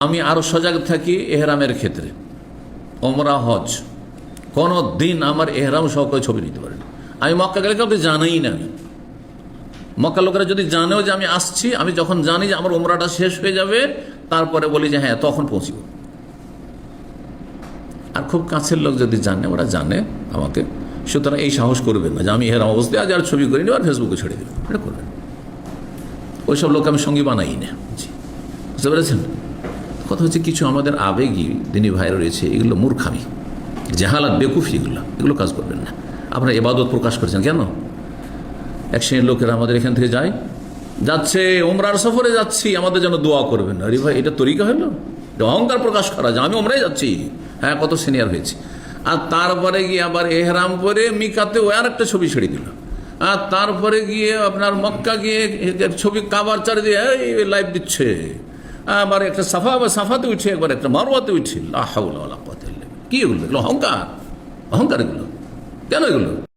আমি আরো সজাগ থাকি এহরামের ক্ষেত্রে। ওমরা হজ কোনো দিন আমার এহরাম সহ করে ছবি নিতে পারেন। আমি মক্কা গেলে কাউকে জানাই না। মক্কা লোকেরা যদি জানেও যে আমি আসছি, আমি যখন জানি যে আমার ওমরাটা শেষ হয়ে যাবে, তারপরে বলি যে হ্যাঁ তখন পৌঁছিব। আর খুব কাছের লোক যদি জানে, ওরা জানে আমাকে, সুতরাং এই সাহস করবেন না যে আমি এহরাম অবস্থায় আজ আর ছবি করে নিব আর ফেসবুকে ছেড়ে দেবেন। এটা করবেন। ওইসব লোক আমি সঙ্গী বানাই না। জি, বুঝতে পেরেছেন? কথা হচ্ছে কিছু আমাদের আবেগী দিনী ভাই রয়েছে, এগুলো মূর্খামি, জাহালাত, বেকুফি, এগুলো কাজ করবেন না। আপনারা ইবাদত প্রকাশ করেছেন কেন? এক শ্রেণীর লোকেরা আমাদের এখান থেকে যাচ্ছে ওমরার সফরে যাচ্ছি, আমাদের জন্য দোয়া করবেন। আরে ভাই, এটা তরিকা হলো? অহংকার প্রকাশ করা যে আমি ওমরাই যাচ্ছি। হ্যাঁ, কত সিনিয়র হয়েছে। আর তারপরে গিয়ে আবার এহরাম করে মিকাতে ও আর একটা ছবি ছেড়ে দিল। আর তারপরে গিয়ে আপনার মক্কা গিয়ে ছবি কাবার চারে দিয়ে লাইভ দিচ্ছে। আবার একটা সাফাতে উঠছে, একবার একটা মারওয়াতে উঠছে। কি এগুলো? অহংকার, অহংকার এগুলো কেন? এগুলো